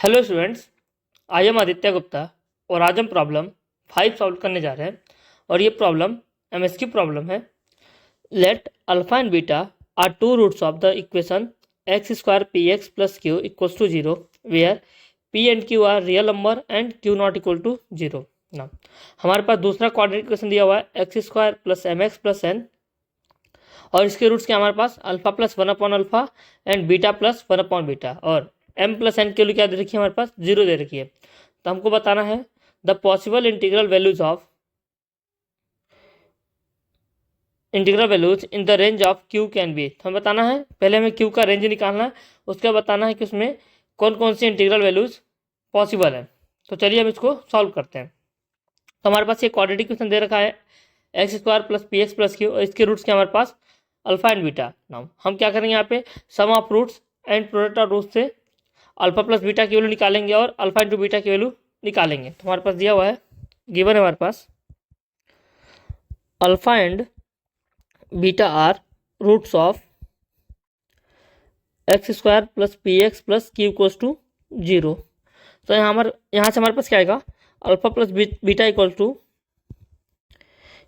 Hello students, I am Aditya Gupta और आज हम प्रॉब्लम 5 सॉल्व करने जा रहे हैं। और ये प्रॉब्लम एमएसक्यू प्रॉब्लम है। Let alpha and beta are two roots of the equation X square P X plus Q equals to zero where P and Q are real number and Q not equal to zero. ना हमारे पास दूसरा quadratic equation दिया हुआ है X square plus M X plus N, और इसके roots के हमारे पास alpha plus one upon alpha and beta plus one upon beta, और एम प्लस एन के लिए क्या दे रखी है हमारे पास, जीरो दे रखी है। तो हमको बताना है the possible integral values in the range of Q can be. तो हमें बताना है, पहले हमें क्यू का रेंज निकालना है, उसके बाद बताना है कि उसमें कौन कौन सी इंटीग्रल वैल्यूज पॉसिबल है। तो चलिए हम इसको सॉल्व करते हैं। तो हमारे पास ये क्वाड्रेटिक इक्वेशन दे रखा है X square plus P X plus Q, और इसके रूट्स के हमारे पास अल्फा एंड बीटा। नाउ हम क्या करेंगे, यहाँ पे sum of roots and product of roots से अल्फा प्लस बीटा की वैल्यू निकालेंगे और अल्फा इंटू बीटा की वैल्यू निकालेंगे। तो हमारे पास दिया हुआ है, गिवन है हमारे पास alpha and beta are roots of X square plus P X plus Q equals to zero. तो यहाँ से हमारे पास क्या आएगा, alpha plus beta equals to,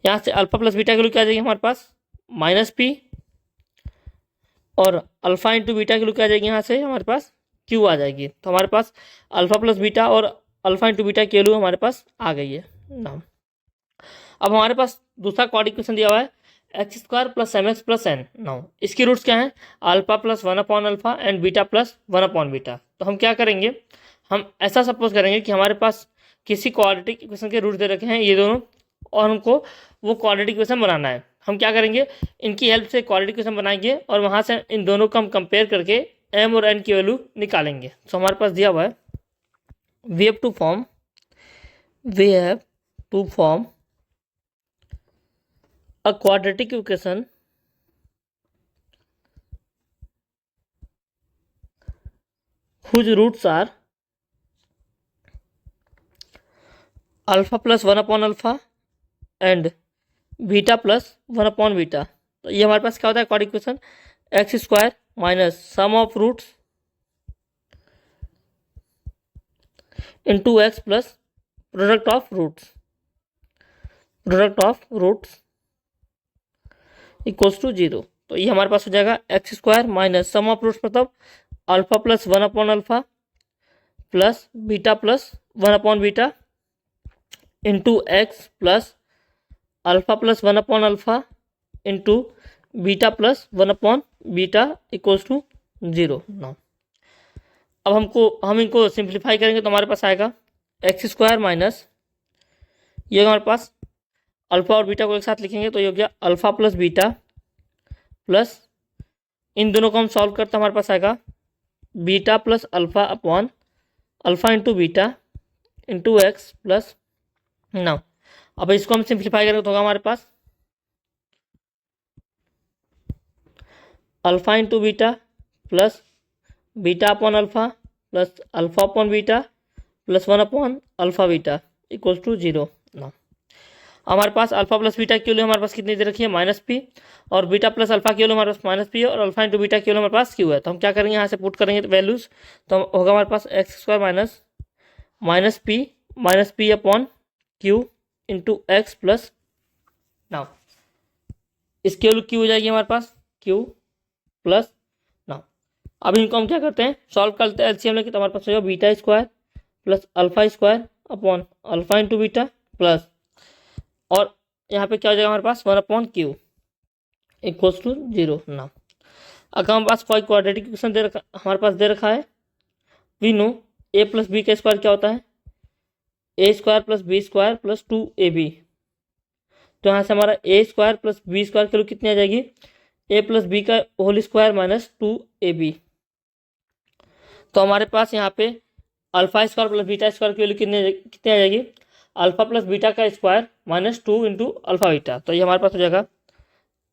यहाँ से अल्फा प्लस बीटा की वैल्यू क्या आ जाएगी हमारे पास माइनस पी, और अल्फा इंटू बीटा की वैल्यू क्या आ जाएगी यहाँ से हमारे पास क्यू आ जाएगी। तो हमारे पास अल्फा प्लस बीटा और अल्फा इंटू बीटा की वैल्यू हमारे पास आ गई है नाम। अब हमारे पास दूसरा क्वाड्रेटिक इक्वेशन दिया हुआ है X square plus M X plus N. Now इसकी रूट्स क्या है, alpha plus one upon alpha and beta plus one upon beta. तो हम क्या करेंगे, हम ऐसा सपोज करेंगे कि हमारे पास किसी क्वाड्रेटिक इक्वेशन के रूट्स दे रखे हैं ये दोनों, और हमको वो क्वाड्रेटिक इक्वेशन बनाना है। हम क्या करेंगे, इनकी हेल्प से क्वाड्रेटिक इक्वेशन बनाएंगे और वहाँ से इन दोनों को हम कंपेयर करके एम और एन की वैल्यू निकालेंगे। तो हमारे पास दिया हुआ है we have to form a quadratic equation whose roots are alpha plus one upon alpha and beta plus one upon beta. तो ये हमारे पास क्या होता है quadratic equation, X square minus sum of roots into X plus product of roots equals to zero. तो ये हमारे पास हो जाएगा X square minus sum of roots मतलब alpha plus one upon alpha plus beta plus one upon beta into X plus alpha plus one upon alpha into beta plus one upon beta equals to zero. Now अब हम इनको simplify करेंगे तो हमारे पास आएगा x square minus, ये हमारे पास अल्फा और बीटा को एक साथ लिखेंगे तो ये हो गया अल्फा प्लस बीटा प्लस, इन दोनों को हम सॉल्व करते हमारे पास आएगा beta plus alpha upon alpha into beta into X plus. Now अब इसको हम सिंप्लीफाई करेंगे तो होगा हमारे पास alpha into beta plus beta upon alpha plus alpha upon beta plus one upon alpha beta equals to zero. Now हमारे पास अल्फा प्लस बीटा की वैल्यू हमारे पास कितनी दे रखी है माइनस पी, और बीटा प्लस अल्फा की वैल्यू हमारे पास माइनस पी है, और अल्फा इंटू बीटा की वैल्यू हमारे पास क्यू है। तो हम क्या करेंगे, यहाँ से पुट करेंगे वैल्यूज, तो होगा हमारे पास X square minus P upon Q into X plus. Now इसकी वैल्यू क्यू हो जाएगी हमारे पास क्यू प्लस। नाउ अब इनको हम क्या करते हैं, सॉल्व करते हैं एलसीएम लेके, तो हमारे पास हो जाएगा beta square plus alpha square upon alpha into beta plus, और यहाँ पे क्या हो जाएगा हमारे पास one upon Q equals to zero. ना अगर हमारे पास कोई क्वाड्रेटिक इक्वेशन हमारे पास दे रखा है, we know A plus B का स्क्वायर क्या होता है A square plus B square plus two A B. तो यहाँ से हमारा A square plus B square की वैल्यू कितनी आ जाएगी, ए प्लस बी का whole square minus two A B. तो हमारे पास यहाँ पे alpha square plus beta square की वैल्यू कितनी आ जाएगी, अल्फा प्लस बीटा का square minus two into alpha beta. तो ये हमारे पास हो जाएगा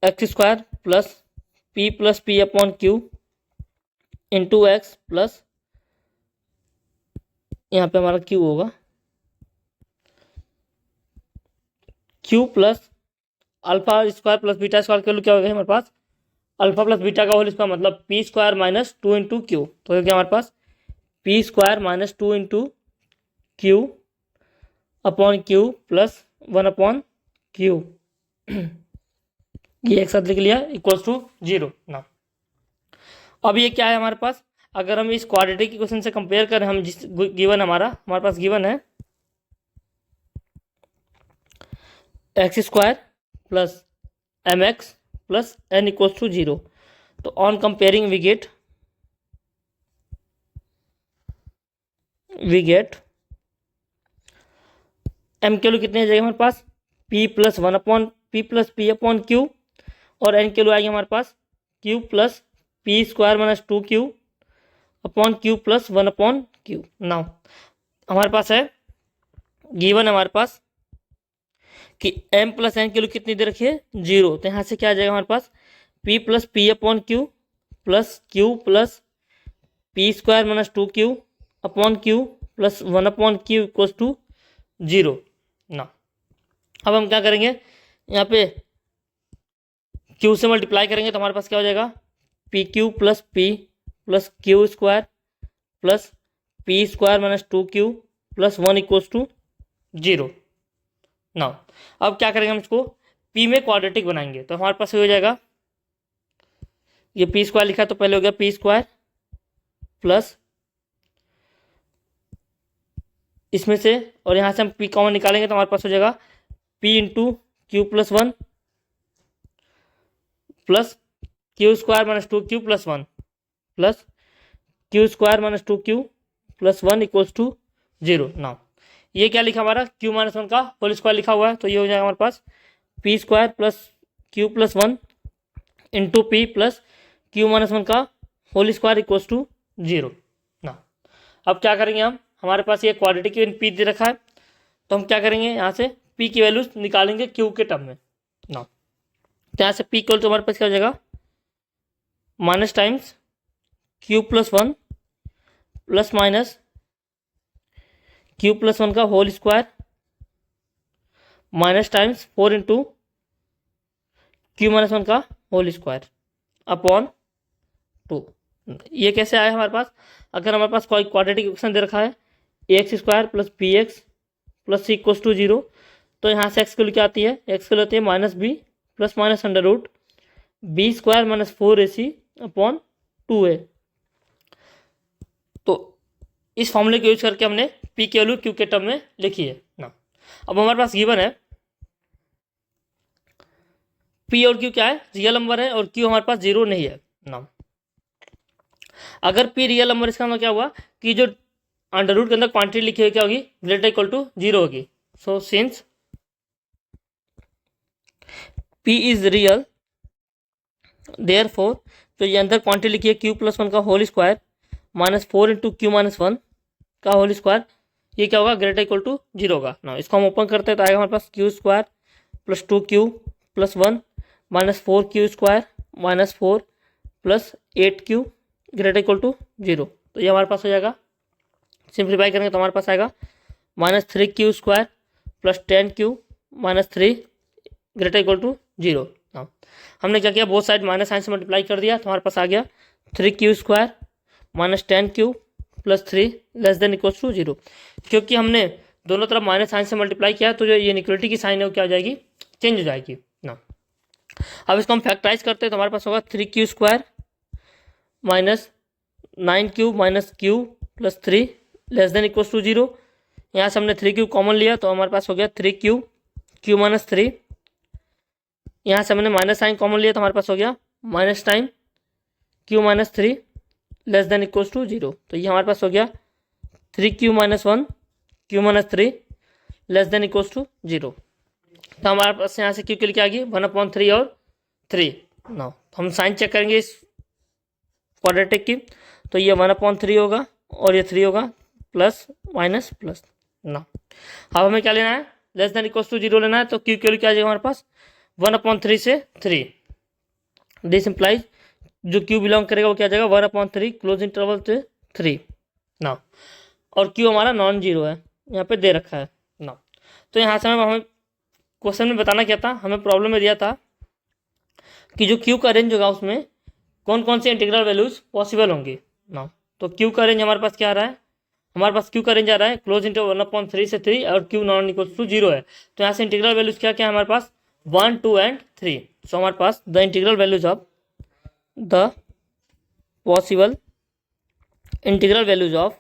X square plus P upon Q into X plus, यहाँ पे हमारा क्यू होगा Q plus alpha square plus beta square की वैल्यू क्या हो गई हमारे पास, अल्फा प्लस बीटा का होल स्क्वायर मतलब P square minus two into Q. तो हो गया हमारे पास P square minus 2 into Q upon Q plus 1 upon Q, ये एक साथ लिख लिया, इक्वल्स टू 0 ना। अब ये क्या है हमारे पास, अगर हम इस क्वाड्रेटिक इक्वेशन से कंपेयर करें, हम जिस गिवन हमारे पास गिवन है X square plus M X plus N equals to 0, तो on comparing we get M की वैल्यू कितनी आ जाएगी हमारे पास, p plus 1 upon P plus P upon Q, और एन की वैल्यू आएगी हमारे पास q plus P square minus 2q upon Q plus 1 upon Q. Now हमारे पास है गिवन हमारे पास कि m प्लस एन की वैल्यू कितनी दे रखी है 0, तो यहाँ से क्या आ जाएगा हमारे पास p plus P upon Q plus Q plus P square minus 2q upon Q plus 1 upon Q equals to 0 ना। अब हम क्या करेंगे, यहाँ पे q से मल्टीप्लाई करेंगे तो हमारे पास क्या हो जाएगा P Q plus Q square plus P square minus 2q plus 1 equals to 0 ना। अब क्या करेंगे, हम इसको p में क्वाड्रेटिक बनाएंगे, तो हमारे पास हो जाएगा, ये पी स्क्वायर लिखा तो पहले हो गया पी स्क्वायर प्लस इसमें से, और यहाँ से हम p कॉमन निकालेंगे तो हमारे पास हो जाएगा p into Q plus 1 plus Q square minus 2q plus 1 plus Q square minus 2q plus 1 equals to 0 ना। ये क्या लिखा हमारा q माइनस 1 का होल स्क्वायर लिखा हुआ है, तो ये हो जाएगा हमारे पास p square plus Q plus 1 into P plus Q minus 1 का होल स्क्वायर इक्वल्स टू 0 ना। अब क्या करेंगे, हम हमारे पास ये क्वाड्रेटिक p दे रखा है, तो हम क्या करेंगे, यहाँ से p की वैल्यूज निकालेंगे q के टर्म में ना। तो यहाँ से p इक्वल तो हमारे पास क्या हो जाएगा minus times Q plus 1 plus minus Q plus 1 का whole square minus times 4 into Q minus 1 का होल स्क्वायर अपॉन 2। ये कैसे आया हमारे पास, अगर हमारे पास कोई क्वाड्रेटिक इक्वेशन दे रखा है X square plus P X plus C equals to 0, तो यहाँ से एक्स की वैल्यू क्या आती है, एक्स की वैल्यू आती है minus B plus minus under root B square minus 4ac upon 2a। तो इस फॉर्मूले को यूज करके हमने p की वैल्यू q के टर्म में लिखी है ना। अब हमारे पास गिवन है p और q क्या है, रियल नंबर है, और q हमारे पास 0 नहीं है ना। अगर p रियल नंबर, इसका मतलब क्या हुआ कि जो अंडर रूट के अंदर क्वांटिटी लिखी हुई क्या होगी, ग्रेटर इक्वल टू 0 होगी। So since p is real therefore, तो ये अंदर क्वांटिटी लिखी है q प्लस 1 का whole square minus 4 into Q minus 1 का होल स्क्वायर, ये क्या होगा ग्रेटर इक्वल टू 0 होगा ना। इसको हम ओपन करते हैं तो आएगा हमारे पास Q square plus 2q plus 1 minus 4q square minus 4 plus 8q greater equal to 0, तो ये हमारे पास हो जाएगा। सिंप्लीफाई करेंगे तो हमारे पास आएगा minus 3q square plus 10q minus 3 greater equal to 0 ना। हमने क्या किया, बोथ साइड माइनस साइन से मल्टीप्लाई कर दिया, तो हमारे पास आ गया 3q square minus 10q plus 3 less than equal to 0। क्योंकि हमने दोनों तरफ माइनस साइन से मल्टीप्लाई किया, तो जो ये इनइक्वालिटी की साइन है वो क्या हो जाएगी, चेंज हो जाएगी ना। अब इसको हम फैक्टराइज करते हैं तो हमारे पास होगा 3q square minus 9q minus q plus 3 less than equal to 0। यहाँ से हमने 3q कॉमन लिया तो हमारे पास हो गया 3q q माइनस 3। यहाँ से हमने माइनस साइन कॉमन लिया तो हमारे पास हो गया minus time q minus 3 less than equal to 0। तो ये हमारे पास हो गया 3q minus 1 q minus 3 less than equal to 0। तो हमारे पास यहाँ से q के लिए क्या आ गई 1/3 और 3 ना। हम साइन चेक करेंगे इस क्वाड्रेटिक की, तो ये 1/3 होगा और ये 3 होगा, प्लस माइनस प्लस ना। अब हमें क्या लेना है, लेस देन इक्वल टू 0 लेना है, तो q के लिए क्या आ जाएगा हमारे पास 1/3 से 3। दिस इम्प्लाइज जो q बिलोंग करेगा वो क्या आ जाएगा 1/3 क्लोज इंटरवल से 3 ना, और q हमारा नॉन जीरो है, यहाँ पे दे रखा है ना। तो यहाँ से हमें क्वेश्चन में बताना क्या था, हमें प्रॉब्लम में दिया था कि जो q का रेंज होगा उसमें कौन कौन से इंटीग्रल वैल्यूज पॉसिबल होंगी ना। तो क्यू का रेंज हमारे पास क्या आ रहा है, हमारे पास क्यू का रेंज आ रहा है क्लोज इंटरवल 1/3 से 3 और क्यू नॉन इक्वल टू 0 है। तो यहाँ से इंटीग्रल वैल्यूज क्या क्या है हमारे पास 1, 2 एंड 3। सो हमारे पास the integral values of the possible integral values of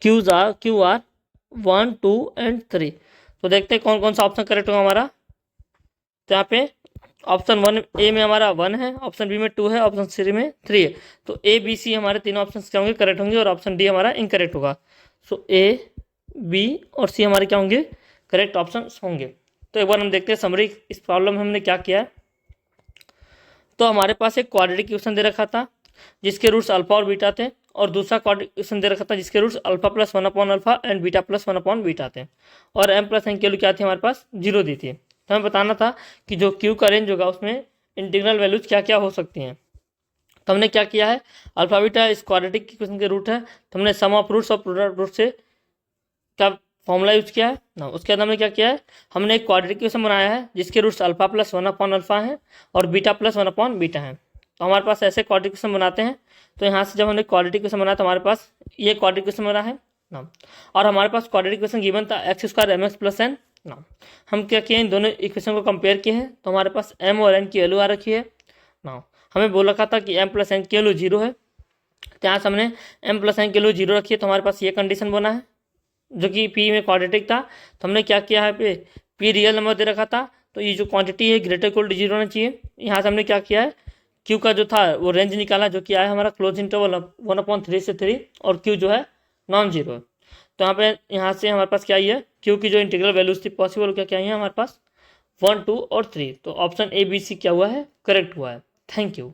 Q are 1, 2 and 3। तो देखते हैं कौन कौन सा ऑप्शन करेक्ट होगा हमारा। तो यहाँ पे ऑप्शन 1A में हमारा 1 है, ऑप्शन बी में 2 है, ऑप्शन सी में 3 है। तो ए बी सी हमारे तीनों ऑप्शन क्या होंगे, करेक्ट होंगे, और ऑप्शन डी हमारा इनकरेक्ट होगा। सो ए बी और सी हमारे क्या होंगे, करेक्ट ऑप्शन होंगे। तो एक बार हम देखते हैं समरी इस प्रॉब्लम में हमने क्या किया है। तो हमारे पास एक क्वाड्रेटिक इक्वेशन दे रखा था जिसके रूट्स अल्फा और बीटा थे, और दूसरा क्वाड्रेटिक इक्वेशन दे रखा था जिसके रूट्स अल्फा प्लस 1/अल्फा एंड बीटा प्लस 1/बीटा थे, और m प्लस n की वैल्यू क्या थी हमारे पास 0 दी थी। तो हमें बताना था कि जो क्यू का रेंज होगा उसमें इंटीग्रल वैल्यूज क्या क्या हो सकती हैं। तो हमने क्या किया है, अल्फा बीटा इस क्वाड्रेटिक इक्वेशन के रूट है, तो हमने सम ऑफ रूट्स और प्रोडक्ट रूट से क्या फॉर्मूला यूज किया है ना। उसके बाद हमने क्या किया है, हमने एक क्वाड्रेटिक इक्वेशन बनाया है जिसके रूट्स अल्फा प्लस 1/अल्फा है और बीटा प्लस 1/बीटा है। तो हमारे पास ऐसे क्वाड्रेटिक इक्वेशन बनाते हैं। तो यहाँ से जब हमने क्वाड्रेटिक इक्वेशन बनाया तो हमारे पास ये क्वाड्रेटिक इक्वेशन बना है ना, और हमारे पास क्वाड्रेटिक इक्वेशन गिवन था x² mx प्लस n ना। हम क्या किए, इन दोनों इक्वेशन को कंपेयर किए हैं, तो हमारे पास m और n की वैल्यू आ रखी है ना। हमें बोल रखा था कि m प्लस n की वैल्यू 0 है, तो यहाँ से हमने m प्लस n की वैल्यू 0 रखी है। तो हमारे पास ये कंडीशन बना है जो कि p में क्वाड्रेटिक था। तो हमने क्या किया है, पे p रियल नंबर दे रखा था, तो ये जो क्वांटिटी है ग्रेटर इक्वल टू 0 होना चाहिए। यहाँ से हमने क्या किया है, क्यू का जो था वो रेंज निकाला जो कि आया हमारा क्लोज इंटरवल 1/3 से 3, और क्यू जो है नॉन जीरो है। तो यहाँ से हमारे पास क्या आई है, क्यू की जो इंटीग्रल वैल्यूज थी पॉसिबल क्या आई है हमारे पास 1, 2 और 3। तो ऑप्शन ए बी सी क्या हुआ है, करेक्ट हुआ है। Thank you.